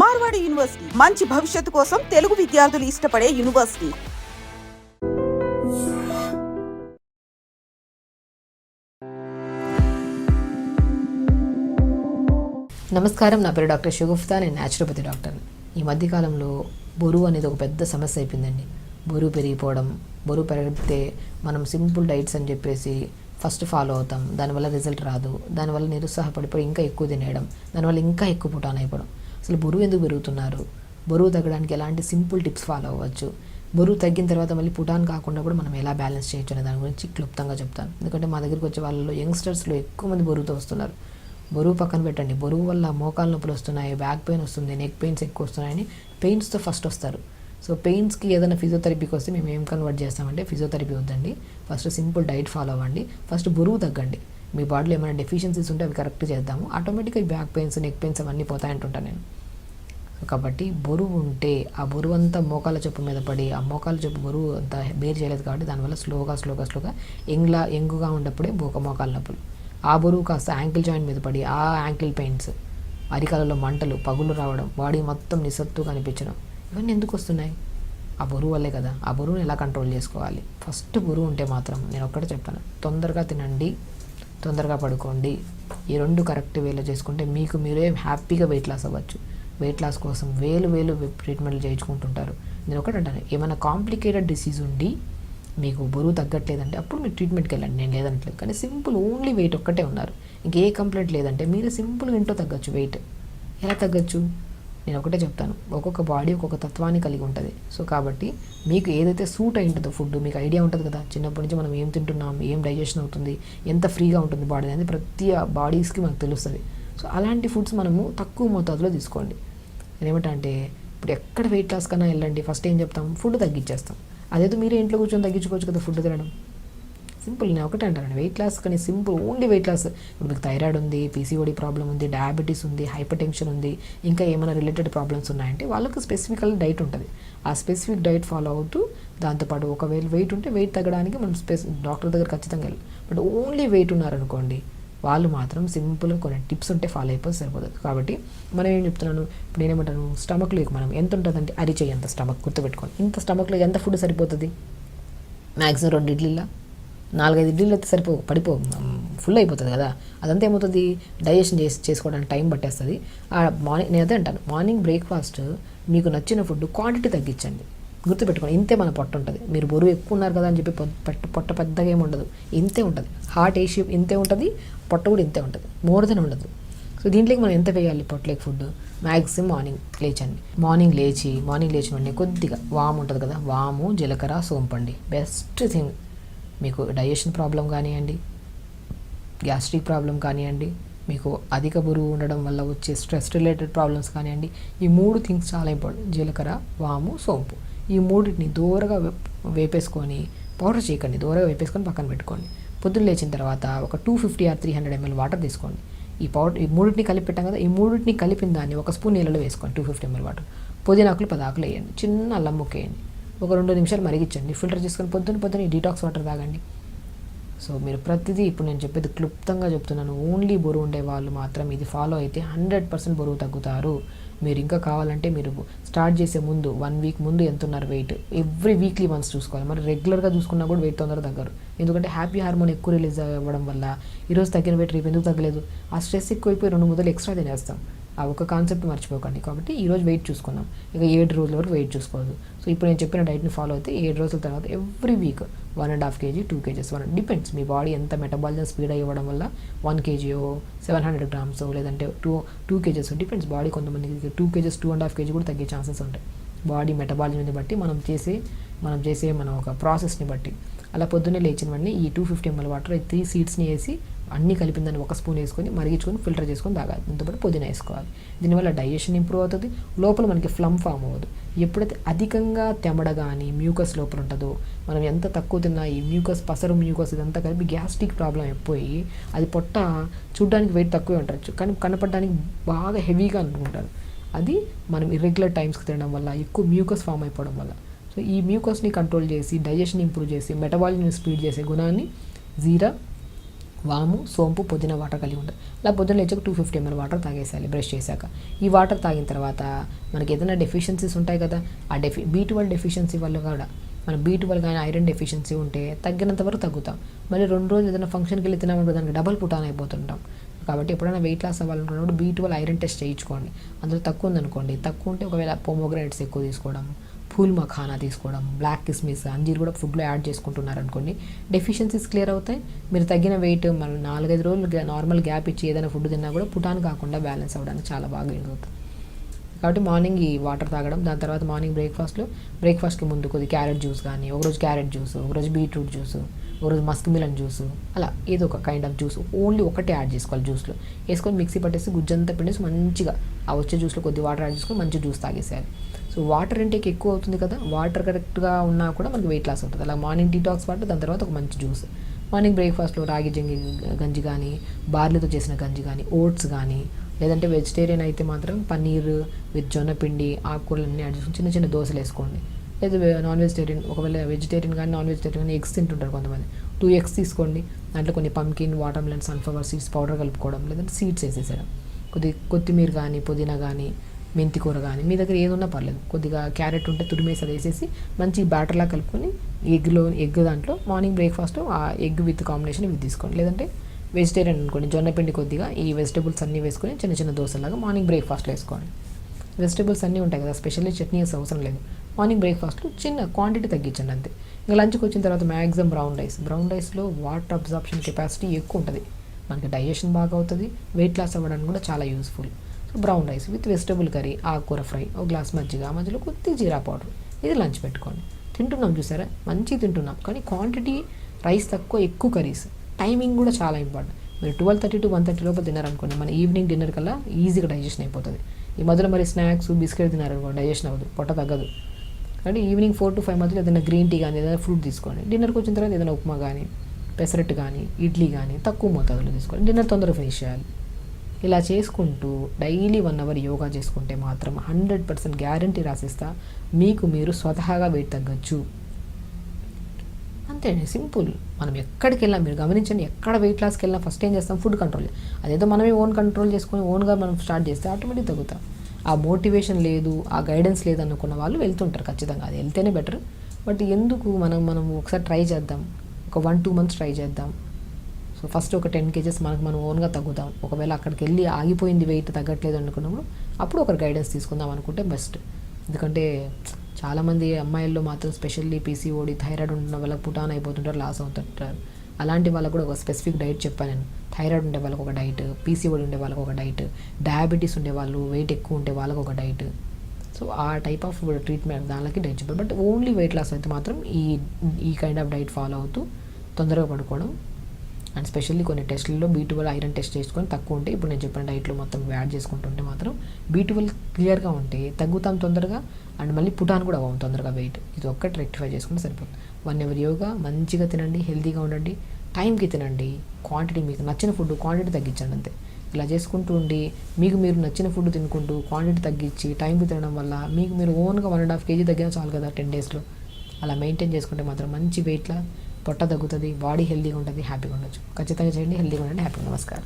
Marwadi university మంచి భవిష్యత్తు కోసం తెలుగు విద్యార్థులు ఇష్టపడే యూనివర్సిటీ. నమస్కారం, నా పేరు డాక్టర్ షగుఫ్తా. నేను న్యాచురోపతి డాక్టర్ని. ఈ మధ్యకాలంలో బరువు అనేది ఒక పెద్ద సమస్య అయిపోయిందండి. బరువు పెరిగిపోవడం, బరువు పెరిగితే మనం సింపుల్ డైట్స్ అని చెప్పేసి ఫస్ట్ ఫాలో అవుతాం, దానివల్ల రిజల్ట్ రాదు, దానివల్ల నిరుత్సాహపడిపోయి ఇంకా ఎక్కువ తినేయడం, దానివల్ల ఇంకా ఎక్కువ పుటాన్ అయిపోవడం. అసలు బరువు ఎందుకు పెరుగుతున్నారు, బరువు తగ్గడానికి ఎలాంటి సింపుల్ టిప్స్ ఫాలో అవ్వచ్చు, బరువు తగ్గిన తర్వాత మళ్ళీ పుటాన్ కాకుండా కూడా మనం ఎలా బ్యాలెన్స్ చేయొచ్చు అనే దాని గురించి క్లుప్తంగా చెప్తాను. ఎందుకంటే మా దగ్గరికి వచ్చే వాళ్ళలో యంగ్స్టర్స్లో ఎక్కువ మంది బరువుతో వస్తున్నారు. బరువు పక్కన పెట్టండి, బరువు వల్ల మోకాలు నొప్పులు వస్తున్నాయి, బ్యాక్ పెయిన్ వస్తుంది, నెక్ పెయిన్స్ ఎక్కువ వస్తున్నాయని పెయిన్స్తో ఫస్ట్ వస్తారు. సో పెయిన్స్కి ఏదైనా ఫిజియోథెరపీకి వస్తే మేము ఏం కన్వర్ట్ చేస్తామంటే, ఫిజియోథెరపీ వద్దండి, ఫస్ట్ సింపుల్ డైట్ ఫాలో అవ్వండి, ఫస్ట్ బరువు తగ్గండి. మీ బాడీలో ఏమైనా డెఫిషియన్సీస్ ఉంటే అవి కరెక్ట్ చేద్దాము, ఆటోమేటిక్గా బ్యాక్ పెయిన్స్, నెక్ పెయిన్స్ అవన్నీ పోతాయంటుంటాను నేను. కాబట్టి బరువు ఉంటే ఆ బరువు అంతా మోకాల చెప్పు మీద పడి, ఆ మోకాల చెప్పు బరువు అంతా బేర్ చేయలేదు కాబట్టి దానివల్ల స్లోగా ఎంగుగా ఉన్నప్పుడే మోకాల నొప్పులు, ఆ బరువు కాస్త యాంకిల్ జాయింట్ మీద పడి ఆ యాంకిల్ పెయిన్స్, అరికాలలో మంటలు, పగులు రావడం, బాడీ మొత్తం నిస్సత్తుగా అనిపించడం, ఇవన్నీ ఎందుకు వస్తున్నాయి? ఆ బరువు వల్లే కదా. ఆ బరువుని ఎలా కంట్రోల్ చేసుకోవాలి? ఫస్ట్ బరువు ఉంటే మాత్రం నేను ఒక్కటే చెప్తాను, తొందరగా తినండి, తొందరగా పడుకోండి. ఈ రెండు కరెక్ట్ వేలో చేసుకుంటే మీకు మీరే హ్యాపీగా వెయిట్ లాస్ అవ్వచ్చు. వెయిట్ లాస్ కోసం వేలు ట్రీట్మెంట్లు చేయించుకుంటుంటారు. నేను ఒకటి అంటాను, ఏమైనా కాంప్లికేటెడ్ డిసీజ్ ఉండి మీకు బరువు తగ్గట్లేదంటే అప్పుడు మీరు ట్రీట్మెంట్కి వెళ్ళండి, నేను లేదనట్లేదు. కానీ సింపుల్ ఓన్లీ వెయిట్ ఒక్కటే ఉన్నారు, ఇంకే కంప్లైంట్ లేదంటే మీరు సింపుల్గా ఇంట్లో తగ్గచ్చు. వెయిట్ ఎలా తగ్గచ్చు? నేను ఒకటే చెప్తాను, ఒక్కొక్క బాడీ ఒక్కొక్క తత్వాన్ని కలిగి ఉంటుంది. సో కాబట్టి మీకు ఏదైతే సూట్ అయి ఉంటుందో ఫుడ్ మీకు ఐడియా ఉంటుంది కదా, చిన్నప్పటి నుంచి మనం ఏం తింటున్నాం, ఏం డైజెషన్ అవుతుంది, ఎంత ఫ్రీగా ఉంటుంది బాడీ అనేది ప్రతి బాడీస్కి మనకు తెలుస్తుంది. సో అలాంటి ఫుడ్స్ మనము తక్కువ మోతాదులో తీసుకోండి. నేనేమంటే ఇప్పుడు ఎక్కడ వెయిట్ లాస్ కన్నా వెళ్ళండి, ఫస్ట్ ఏం చెప్తాం, ఫుడ్ తగ్గించేస్తాం. అదేదో మీరే ఇంట్లో కూర్చొని తగ్గించుకోవచ్చు కదా ఫుడ్ తినడం. సింపుల్, నేను ఒకటే అంటాను, వెయిట్ లాస్ కానీ సింపుల్ ఓన్లీ వెయిట్ లాస్. ఇప్పుడు మీకు థైరాయిడ్ ఉంది, పీసీఓడి ప్రాబ్లం ఉంది, డయాబెటీస్ ఉంది, హైపర్ టెన్షన్ ఉంది, ఇంకా ఏమైనా రిలేటెడ్ ప్రాబ్లమ్స్ ఉన్నాయంటే వాళ్ళకి స్పెసిఫికల్ డైట్ ఉంటుంది. ఆ స్పెసిఫిక్ డైట్ ఫాలో అవుతూ దాంతోపాటు ఒకవేళ వెయిట్ ఉంటే వెయిట్ తగ్గడానికి మనం డాక్టర్ దగ్గర ఖచ్చితంగా వెళ్ళాలి. బట్ ఓన్లీ వెయిట్ ఉన్నారనుకోండి, వాళ్ళు మాత్రం సింపుల్గా కొన్ని టిప్స్ ఉంటే ఫాలో అయిపోతే సరిపోతుంది. కాబట్టి మనం ఏం చెప్తున్నాను, ఇప్పుడు నేనేమంటాను, స్టమక్లో మనం ఎంత ఉంటుందంటే అరిచేయి అంత స్టమక్ గుర్తుపెట్టుకోండి. ఇంత స్టమక్లో ఎంత ఫుడ్ సరిపోతుంది? మ్యాక్సిమం 2 ఇడ్లీలా 4-5 ఇడ్లీలు అయితే ఫుల్ అయిపోతుంది కదా. అదంతా ఏమవుతుంది, డైజెషన్ చేసుకోవడానికి టైం పట్టేస్తుంది. మార్నింగ్ నేను అదే అంటాను, మార్నింగ్ బ్రేక్ఫాస్ట్ మీకు నచ్చిన ఫుడ్ క్వాంటిటీ తగ్గించండి. గుర్తుపెట్టుకోండి, ఇంతే మన పొట్ట ఉంటుంది. మీరు బరువు ఎక్కువ ఉన్నారు కదా అని చెప్పి పొట్ట పెద్దగా ఏమి ఉండదు, ఇంతే ఉంటుంది. హార్ట్ ఏ షేప్ ఇంతే ఉంటుంది, పొట్ట కూడా ఇంతే ఉంటుంది, మోర్ దెన్ ఉండదు. సో దీంట్లోకి మనం ఎంత వేయాలి పొట్టలేక ఫుడ్? మ్యాక్సిమం మార్నింగ్ లేచిన వెంటనే కొద్దిగా వాము ఉంటుంది కదా, వాము, జీలకర్ర, సోంపండి బెస్ట్ థింగ్. మీకు డైజెషన్ ప్రాబ్లం కానివ్వండి, గ్యాస్ట్రిక్ ప్రాబ్లం కానివ్వండి, మీకు అధిక బరువు ఉండడం వల్ల వచ్చే స్ట్రెస్ రిలేటెడ్ ప్రాబ్లమ్స్ కానివ్వండి, ఈ 3 థింగ్స్ చాలా ఇంపార్టెంట్. జీలకర్ర, వాము, సోంపు, ఈ 3టిని దూరగా వేపేసుకొని, పౌడర్ చేయకండి, దూరగా వేపేసుకొని పక్కన పెట్టుకోండి. పొద్దున్న లేచిన తర్వాత ఒక 250 or 300 ml వాటర్ తీసుకోండి. ఈ 3టిని కలిపి పెట్టాం కదా, ఈ 3టిని కలిపిన దాన్ని 1 స్పూన్ నీళ్ళలో వేసుకోండి. 250 ml వాటర్, పుదీనాకులు 10 ఆకులు వేయండి, చిన్న అల్లం ముక్క వేయండి, ఒక 2 నిమిషాలు మరిగించండి, ఫిల్టర్ చేసుకొని పొద్దున్న ఈ డీటాక్స్ వాటర్ తాగండి. సో మీరు ప్రతిదీ ఇప్పుడు నేను చెప్పేది క్లుప్తంగా చెప్తున్నాను. ఓన్లీ బరువు ఉండే వాళ్ళు మాత్రం ఇది ఫాలో అయితే 100% బరువు తగ్గుతారు. మీరు ఇంకా కావాలంటే మీరు స్టార్ట్ చేసే ముందు 1 వీక్ ముందు ఎంత ఉన్నారు వెయిట్, ఎవ్రీ వీక్లీ వన్స్ చూసుకోవాలి. మరి రెగ్యులర్గా చూసుకున్నా కూడా వెయిట్ తొందరగా తగ్గరు. ఎందుకంటే హ్యాపీ హార్మోన్ ఎక్కువ రిలీజ్ అవ్వడం వల్ల ఈరోజు తగ్గిన వెయిట్ రేపు ఎందుకు తగ్గలేదు, ఆ స్ట్రెస్ ఎక్కువైపోయి 2 ముద్దలు ఎక్స్ట్రా తినేస్తాం. ఆ ఒక కాన్సెప్ట్ మర్చిపోకండి. కాబట్టి ఈరోజు వెయిట్ చూసుకున్నాం, ఇక 7 రోజుల వరకు వెయిట్ చూసుకోవద్దు. సో ఇప్పుడు నేను చెప్పిన డైట్ని ఫాలో అయితే 7 రోజుల తర్వాత every week 1.5 kg 2 kgs depends మీ బాడీ ఎంత మెటబాలిజం స్పీడ్ అవ్వడం వల్ల 1 kg 700 grams లేదంటే 2 kgs డిపెండ్స్. బాడీ కొంతమందికి 2 kgs 2.5 kg కూడా తగ్గే ఛాన్సెస్ ఉంటాయి. బాడీ మెటబాలిజంని బట్టి మనం చేసే మన ఒక ప్రాసెస్ని బట్టి. అలా పొద్దున్నే లేచిన వెంటనే ఈ 250 ml వాటర్ 3 సీడ్స్ని వేసి అన్నీ కలిపిన దాన్ని 1 స్పూన్ వేసుకొని మరిగించుకొని ఫిల్టర్ చేసుకొని తాగాలి. దీంతోపాటు పుదీనా వేసుకోవాలి. దీనివల్ల డైజెషన్ ఇంప్రూవ్ అవుతుంది, లోపల మనకి ఫ్లమ్ ఫామ్ అవ్వదు. ఎప్పుడైతే అధికంగా తెమడ కానీ మ్యూకస్ లోపల ఉంటుందో, మనం ఎంత తక్కువ తిన్నా ఈ పసరు మ్యూకస్ ఇదంతా కలిపి గ్యాస్ట్రిక్ ప్రాబ్లం అయిపోయి అది పొట్ట చూడడానికి వెయిట్ తక్కువే ఉండొచ్చు కానీ కనపడడానికి బాగా హెవీగా అనుకుంటారు. అది మనం ఇర్రెగ్యులర్ టైమ్స్కి తినడం వల్ల, ఎక్కువ మ్యూకస్ ఫామ్ అయిపోవడం వల్ల. సో ఈ మ్యూకస్ని కంట్రోల్ చేసి, డైజెషన్ ఇంప్రూవ్ చేసి, మెటబాలిజం స్పీడ్ చేసే గుణాన్ని జీరా, వాము, సోంపు, పుదీనా వాటర్ కలిగి ఉంటుంది. అలా పొద్దున్న లేచాక 250 ml వాటర్ తాగేసేయాలి బ్రష్ చేశాక. ఈ వాటర్ తాగిన తర్వాత మనకి ఏదైనా డెఫిషియన్సీస్ ఉంటాయి కదా, ఆ B12 డెఫిషియన్సీ వల్ల కూడా మన B12 కానీ ఐరన్ డెఫిషియన్సీ ఉంటే తగ్గినంత వరకు తగ్గుతాం. మళ్ళీ 2 రోజులు ఏదైనా ఫంక్షన్కి వెళ్ళి తినామంటే దానికి డబల్ పుటాన్ అయిపోతుంటాం. కాబట్టి ఎప్పుడైనా వెయిట్ లాస్ అవ్వాలనుకున్నప్పుడు B12 ఐరన్ టెస్ట్ చేయించుకోండి. అందులో తక్కువ ఉందనుకోండి, తక్కువ ఉంటే ఒకవేళ పోమోగ్రానేట్స్ ఎక్కువ తీసుకోవడం, ఫూల్ మఖానా తీసుకోవడం, బ్లాక్ కిస్మిస్, అంజీర్ కూడా ఫుడ్లో యాడ్ చేసుకుంటున్నారనుకోండి, డెఫిషియన్సీస్ క్లియర్ అవుతాయి. మీరు తగ్గిన వెయిట్ మనం 4-5 రోజులు నార్మల్ గ్యాప్ ఇచ్చి ఏదైనా ఫుడ్ తిన్నా కూడా పుటాన్ కాకుండా బ్యాలెన్స్ అవ్వడానికి చాలా బాగా యూజ్ అవుతుంది. కాబట్టి మార్నింగ్ ఈ వాటర్ తాగడం, దాని తర్వాత మార్నింగ్ బ్రేక్ఫాస్ట్కి ముందు కొద్ది క్యారెట్ జ్యూస్ కానీ, ఒకరోజు క్యారెట్ జ్యూస్, ఒకరోజు బీట్రూట్ జ్యూస్, ఒకరోజు మస్క్ మిలన్ జ్యూస్, అలా ఏదో ఒక కైండ్ ఆఫ్ జ్యూస్ ఓన్లీ ఒకటే యాడ్ చేసుకోవాలి. జ్యూస్లో వేసుకొని మిక్సీ పట్టేసి గుజ్జంతా పిండేసి మంచిగా ఆ వచ్చే జ్యూస్లో కొద్ది వాటర్ యాడ్ చేసుకొని మంచి జ్యూస్ తాగేసేయాలి. సో వాటర్ ఇంటేక్ ఎక్కువ అవుతుంది కదా, వాటర్ కరెక్ట్గా ఉన్నా కూడా మనకి వెయిట్ లాస్ అవుతుంది. అలా మార్నింగ్ డీటాక్స్ వాటర్, దాని తర్వాత ఒక మంచి జ్యూస్. మార్నింగ్ బ్రేక్ఫాస్ట్లో రాగి గంజి కానీ, బార్లీతో చేసిన గంజి కానీ, ఓట్స్ కానీ, లేదంటే వెజిటేరియన్ అయితే మాత్రం పన్నీర్ విత్ జొన్నపిండి, ఆకుకూరలన్నీ యాడ్ చేసుకుని చిన్న చిన్న దోశలు వేసుకోండి. లేదా నాన్ వెజిటేరియన్, ఒకవేళ వెజిటేరియన్ కానీ నాన్ వెజిటేరియన్ కానీ ఎగ్స్ తింటుంటారు కొంతమంది, 2 eggs తీసుకోండి. దాంట్లో కొన్ని pumpkin, water melon, sunflower seeds powder కలుపుకోవడం, లేదంటే సీడ్స్ వేసేసేయడం. కొత్తిమీర కానీ, పుదీనా కానీ, మెంతి కూర కానీ, మీ దగ్గర ఏది ఉన్నా పర్లేదు. కొద్దిగా క్యారెట్ ఉంటే తురిమేసి అది వేసేసి మంచి బ్యాటర్లా కలుపుకొని ఎగ్ దాంట్లో మార్నింగ్ బ్రేక్ఫాస్ట్ ఆ ఎగ్ విత్ కాంబినేషన్ ఇవి తీసుకోండి. లేదంటే వెజిటేరియన్ అనుకోండి, జొన్నపిండి కొద్దిగా ఈ వెజిటేబుల్స్ అన్నీ వేసుకొని చిన్న చిన్న దోశలాగా మార్నింగ్ బ్రేక్ఫాస్ట్లో వేసుకోండి. వెజిటేబుల్స్ అన్నీ ఉంటాయి కదా, స్పెషల్లీ చట్నీ వేసే అవసరం లేదు. మార్నింగ్ బ్రేక్ఫాస్ట్లో చిన్న క్వాంటిటీ తగ్గించండి అంతే. ఇంకా లంచ్కి వచ్చిన తర్వాత మ్యాక్సిమం బ్రౌన్ రైస్లో వాటర్ అబ్జార్ప్షన్ కెపాసిటీ ఎక్కువ ఉంటుంది, మనకి డైజెషన్ బాగా అవుతుంది, వెయిట్ లాస్ అవ్వడానికి కూడా చాలా useful. So brown rice with vegetable curry, ఆకుకూర ఫ్రై, ఒక గ్లాస్ మజ్జిగ, మధ్యలో కొద్ది జీరా పౌడర్, ఇది లంచ్ పెట్టుకోండి. తింటున్నాం చూసారా, మంచిగా తింటున్నాం, కానీ క్వాంటిటీ రైస్ తక్కువ, ఎక్కువ కర్రీస్. టైమింగ్ కూడా చాలా ఇంపార్టెంట్. మీరు 12:30 to 1:30 లోపల తిన్నారనుకోండి, మన ఈవినింగ్ డిన్నర్ కల్లా ఈజీగా డైజెషన్ అయిపోతుంది. ఈ మధ్యలో మరి స్నాక్స్, బిస్కెట్ తిన్నారనుకోండి, డైజెషన్ అవ్వదు, పొట్ట తగ్గదు. కాబట్టి ఈవినింగ్ 4 to 5 మధ్యలో ఏదైనా గ్రీన్ టీ కానీ, ఏదైనా ఫ్రూట్ తీసుకోండి. డిన్నర్కి వచ్చిన తర్వాత ఏదైనా ఉప్మా కానీ, పెసరట్టు కానీ, ఇడ్లీ కానీ తక్కువ మోతాదులో తీసుకోండి. డిన్నర్ తొందరగా ఫినిష్ చేయాలి. ఇలా చేసుకుంటూ డైలీ 1 hour యోగా చేసుకుంటే మాత్రం 100% గ్యారంటీ రాసిస్తా, మీకు మీరు స్వతహాగా వెయిట్ తగ్గచ్చు. అంతే అండి, సింపుల్. మనం ఎక్కడికి వెళ్ళినా మీరు గమనించండి, ఎక్కడ వెయిట్ లాస్కి వెళ్ళినా ఫస్ట్ ఏం చేస్తాం, ఫుడ్ కంట్రోల్. అదేదో మనమే ఓన్ కంట్రోల్ చేసుకొని ఓన్గా మనం స్టార్ట్ చేస్తే ఆటోమేటిక్ తగ్గుతాం. ఆ మోటివేషన్ లేదు, ఆ గైడెన్స్ లేదు అనుకున్న వాళ్ళు వెళ్తుంటారు ఖచ్చితంగా, అది వెళ్తేనే బెటర్. బట్ ఎందుకు మనం ఒకసారి ట్రై చేద్దాం, ఒక 1-2 months ట్రై చేద్దాం. సో ఫస్ట్ ఒక 10 kgs మనం ఓన్గా తగ్గుతాం. ఒకవేళ అక్కడికి వెళ్ళి ఆగిపోయింది, వెయిట్ తగ్గట్లేదు అనుకున్నప్పుడు అప్పుడు ఒకరి గైడెన్స్ తీసుకుందాం అనుకుంటే బెస్ట్. ఎందుకంటే చాలామంది అమ్మాయిల్లో మాత్రం స్పెషల్లీ PCOD, థైరాయిడ్ ఉన్న వాళ్ళకి పుటాన్ అయిపోతుంటారు, లాస్ అవుతుంటారు. అలాంటి వాళ్ళకు కూడా ఒక స్పెసిఫిక్ డైట్ చెప్పాను నేను. థైరాయిడ్ ఉండే వాళ్ళకి ఒక డైట్, PCOD ఉండే వాళ్ళకి ఒక డైట్, డయాబెటీస్ ఉండే వాళ్ళు, వెయిట్ ఎక్కువ ఉంటే వాళ్ళకి ఒక డైట్. సో ఆ టైప్ ఆఫ్ ట్రీట్మెంట్ దానికి డైట్ చెప్పారు. బట్ ఓన్లీ వెయిట్ లాస్ అయితే మాత్రం ఈ కైండ్ ఆఫ్ డైట్ ఫాలో అవుతూ తొందరగా పడుకోవడం. అండ్ స్పెషల్లీ కొన్ని టెస్టుల్లో B12 ఐరన్ టెస్ట్ చేసుకొని తక్కువ ఉంటే, ఇప్పుడు నేను చెప్పిన డైట్లో మొత్తం యాడ్ చేసుకుంటుంటే మాత్రం B12 క్లియర్గా ఉంటే తగ్గుతాం తొందరగా, అండ్ మళ్ళీ పుటాన్ కూడా అవ్వం తొందరగా వెయిట్. ఇది ఒక్కటి రెక్టిఫై చేసుకుంటే సరిపోతుంది. 1 hour యోగా, మంచిగా తినండి, హెల్తీగా ఉండండి, టైంకి తినండి, క్వాంటిటీ మీకు నచ్చిన ఫుడ్ క్వాంటిటీ తగ్గించండి అంతే. ఇలా చేసుకుంటూ ఉండి మీకు మీరు నచ్చిన ఫుడ్ తినుకుంటూ క్వాంటిటీ తగ్గించి టైంకి తినడం వల్ల మీకు మీరు ఓన్గా 1.5 kg తగ్గినా చాలు కదా 10 daysలో. అలా మెయింటైన్ చేసుకుంటే మాత్రం మంచి వెయిట్లా పొట్ట తగ్గుతుంది, బాడీ హెల్తీగా ఉంటుంది, హ్యాపీగా ఉండొచ్చు. ఖచ్చితంగా చేయండి, హెల్తీగా ఉండండి, హ్యాపీగా. నమస్కారం.